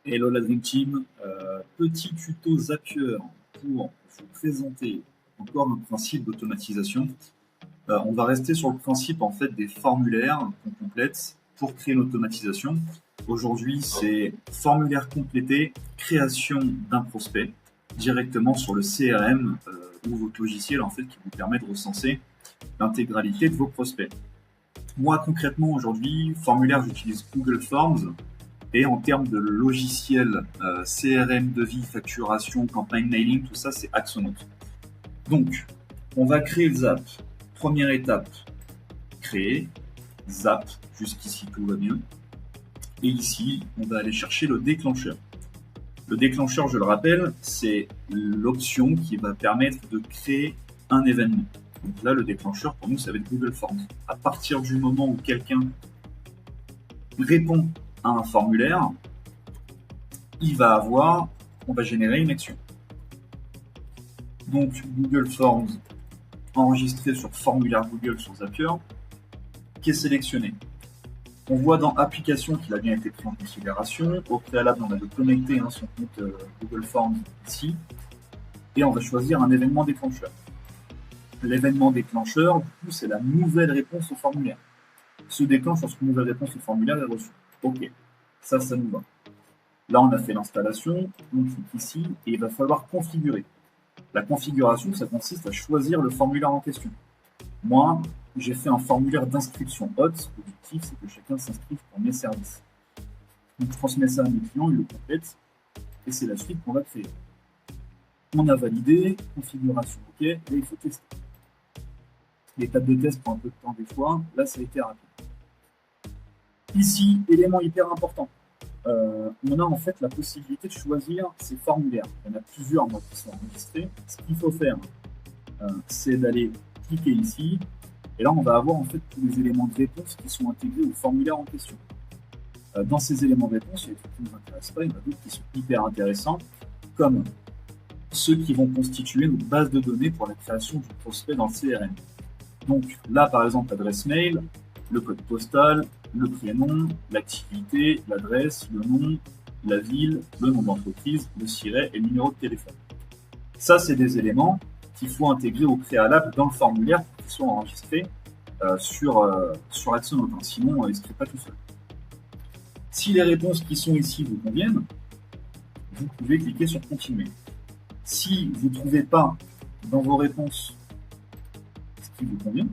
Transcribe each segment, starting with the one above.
Hello la Dream Team, petit tuto Zapier pour vous présenter encore un principe d'automatisation. On va rester sur le principe en fait des formulaires qu'on complète pour créer l'automatisation. Aujourd'hui, c'est formulaire complété, création d'un prospect directement sur le CRM ou votre logiciel en fait qui vous permet de recenser l'intégralité de vos prospects. Moi concrètement aujourd'hui, formulaire j'utilise Google Forms. Et en termes de logiciel, CRM, devis, facturation, campagne mailing, tout ça, c'est Axonote. Donc, on va créer le Zap. Première étape, créer, Zap, jusqu'ici tout va bien. Et ici, on va aller chercher le déclencheur. Le déclencheur, je le rappelle, c'est l'option qui va permettre de créer un événement. Donc là, le déclencheur, pour nous, ça va être Google Forms. À partir du moment où quelqu'un répond à un formulaire, on va générer une action. Donc Google Forms enregistré sur formulaire Google sur Zapier, qui est sélectionné. On voit dans application qu'il a bien été pris en considération. Au préalable, on a de connecter son compte Google Forms ici. Et on va choisir un événement déclencheur. L'événement déclencheur, du coup, c'est la nouvelle réponse au formulaire. Se déclenche lorsqu'une nouvelle réponse au formulaire est reçue. Ok, ça nous va. Là, on a fait l'installation, on clique ici, et il va falloir configurer. La configuration, ça consiste à choisir le formulaire en question. Moi, j'ai fait un formulaire d'inscription haute. L'objectif, c'est que chacun s'inscrive pour mes services. Donc, je transmets ça à mes clients, ils le complètent, et c'est la suite qu'on va créer. On a validé, configuration OK, et il faut tester. L'étape de test prend un peu de temps des fois, là, ça a été rapide. Ici, élément hyper important. On a en fait la possibilité de choisir ces formulaires. Il y en a plusieurs moi, qui sont enregistrés. Ce qu'il faut faire, c'est d'aller cliquer ici. Et là, on va avoir en fait tous les éléments de réponse qui sont intégrés au formulaire en question. Dans ces éléments de réponse, il y a des trucs qui ne nous intéressent pas, il y en a d'autres qui sont hyper intéressants, comme ceux qui vont constituer notre base de données pour la création du prospect dans le CRM. Donc là, par exemple, l'adresse mail, le code postal, le prénom, l'activité, l'adresse, le nom, la ville, le nom d'entreprise, le siret et le numéro de téléphone. Ça, c'est des éléments qu'il faut intégrer au préalable dans le formulaire pour qu'ils soient enregistrés sur Axonote. Sinon, il ne se crée pas tout seul. Si les réponses qui sont ici vous conviennent, vous pouvez cliquer sur Continuer. Si vous ne trouvez pas dans vos réponses ce qui vous convient,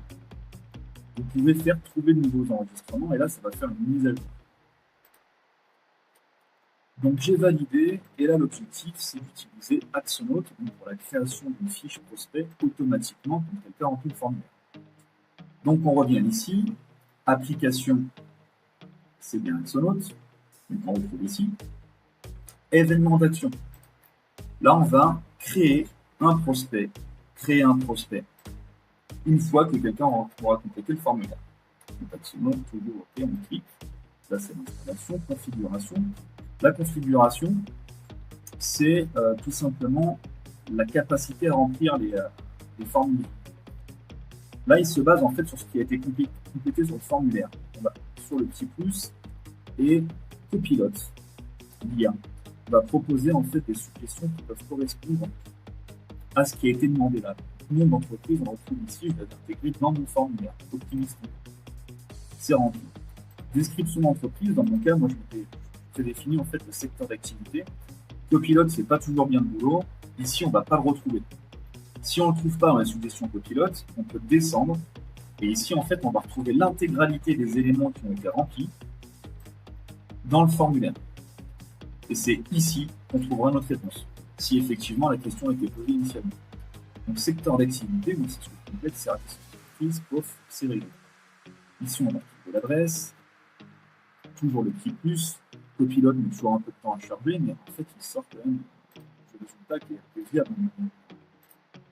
vous pouvez faire trouver de nouveaux enregistrements et là, ça va faire une mise à jour. Donc j'ai validé et là l'objectif c'est d'utiliser Axonote pour la création d'une fiche prospect automatiquement quand quelqu'un remplit le formulaire. Donc on revient ici, application, c'est bien Axonote, donc on retrouve ici, événement d'action. Là on va créer un prospect, une fois que quelqu'un aura complété le formulaire. Donc Axonote, toujours OK, on clique, là c'est l'installation, configuration. La configuration, c'est tout simplement la capacité à remplir les formulaires. Là, il se base en fait sur ce qui a été complété sur le formulaire. On va sur le petit plus et copilote. L'IA va proposer en fait des suggestions qui peuvent correspondre à ce qui a été demandé là. Nom d'entreprise, on retrouve ici, je vais l'intégrer dans mon formulaire. Optimiste. C'est rempli. Description d'entreprise, dans mon cas, moi je définir en fait le secteur d'activité. Copilote, c'est pas toujours bien le boulot. Ici, on va pas le retrouver. Si on ne le trouve pas dans la suggestion copilote, on peut descendre. Et ici, en fait, on va retrouver l'intégralité des éléments qui ont été remplis dans le formulaire. Et c'est ici qu'on trouvera notre réponse, si effectivement la question a été posée initialement. Donc, secteur d'activité, moi, c'est ce que je complète, service entreprise, POF, c'est réglé. Ici, on va retrouver l'adresse, toujours le petit plus. Copilote met toujours un peu de temps à charger, mais en fait, il sort quand même le résultat qui est viable.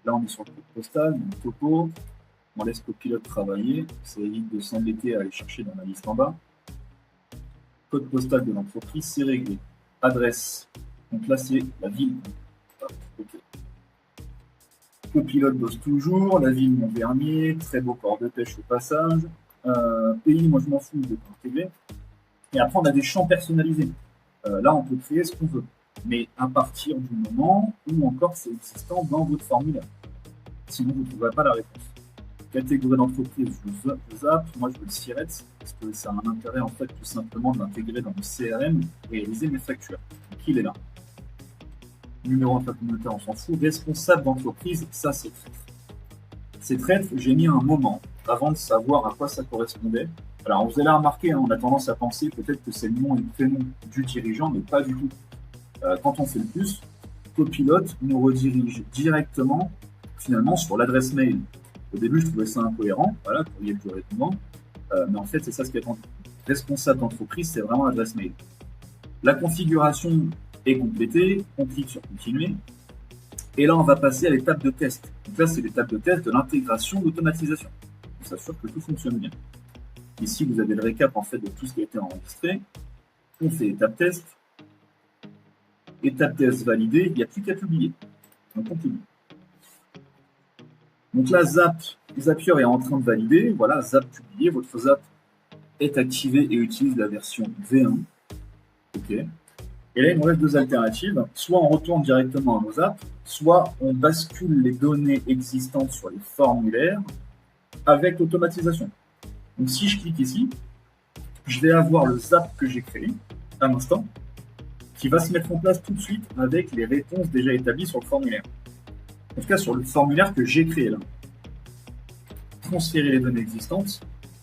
Là, on est sur le code postal, donc topo. On laisse Copilote travailler. Ça évite de s'embêter à aller chercher dans la liste en bas. Code postal de l'entreprise, c'est réglé. Adresse. Donc là, c'est la ville. Okay. Copilote bosse toujours. La ville Montvernier. Très beau port de pêche au passage. Pays, moi, je m'en fous, je vais pas intégrer. Et après, on a des champs personnalisés. Là, on peut créer ce qu'on veut, mais à partir du moment où encore c'est existant dans votre formulaire. Sinon, vous ne trouverez pas la réponse. Catégorie d'entreprise, je zappe. Moi, je veux le SIRET parce que ça a un intérêt, en fait, tout simplement de l'intégrer dans le CRM et réaliser mes factures. Donc, il est là. Numéro intracommunautaire, on s'en fout. Responsable d'entreprise, ça, c'est traître. C'est traître, j'ai mis un moment avant de savoir à quoi ça correspondait. Alors, vous allez remarquer, hein, on a tendance à penser peut-être que c'est le nom et le prénom du dirigeant, mais pas du tout. Quand on fait le plus, Copilote nous redirige directement, finalement, sur l'adresse mail. Au début, je trouvais ça incohérent, voilà, courrier du répondant, mais en fait, c'est ça ce qui est attendu. Responsable d'entreprise, c'est vraiment l'adresse mail. La configuration est complétée, on clique sur continuer, et là, on va passer à l'étape de test. Donc là, c'est l'étape de test de l'intégration d'automatisation. On s'assure que tout fonctionne bien. Ici, vous avez le récap en fait de tout ce qui a été enregistré. On fait étape test. Étape test validée, il n'y a plus qu'à publier. Donc on publie. Donc là, Zapier est en train de valider. Voilà, Zap publié. Votre Zap est activé et utilise la version V1. OK. Et là, il nous reste deux alternatives. Soit on retourne directement à nos apps, soit on bascule les données existantes sur les formulaires avec l'automatisation. Donc si je clique ici, je vais avoir le Zap que j'ai créé à l'instant, qui va se mettre en place tout de suite avec les réponses déjà établies sur le formulaire. En tout cas, sur le formulaire que j'ai créé là. Transférer les données existantes,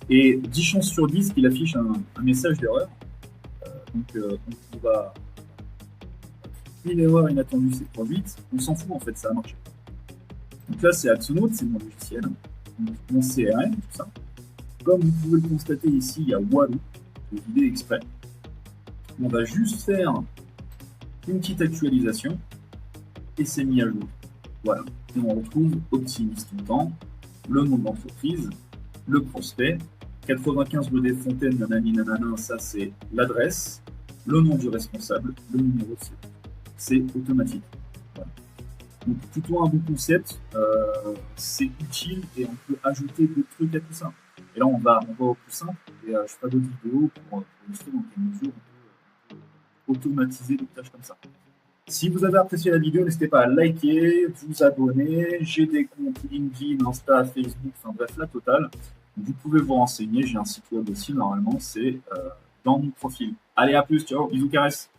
et 10 chances sur 10 qu'il affiche un message d'erreur. Donc on va... Une erreur inattendue s'est produite, on s'en fout en fait, ça a marché. Donc là, c'est Axonote, c'est mon logiciel, mon CRM, tout ça. Comme vous pouvez le constater ici, il y a Walou, j'ai vidé exprès. On va juste faire une petite actualisation et c'est mis à jour. Voilà. Et on retrouve Optimiste tout le temps, le nom de l'entreprise, le prospect, 95 rue des Fontaines, nanani nanana, ça c'est l'adresse, le nom du responsable, le numéro de série. C'est automatique. Voilà. Donc plutôt un bon concept, c'est utile et on peut ajouter d'autres trucs à tout ça. Et là on va au plus simple et je ferai d'autres vidéos pour illustrer dans quelle mesure on peut automatiser des tâches comme ça. Si vous avez apprécié la vidéo, n'hésitez pas à liker, vous abonner. J'ai des comptes LinkedIn, Insta, Facebook, enfin bref, la totale. Vous pouvez vous renseigner, j'ai un site web aussi, normalement, c'est dans mon profil. Allez, à plus, ciao, bisous, caresses.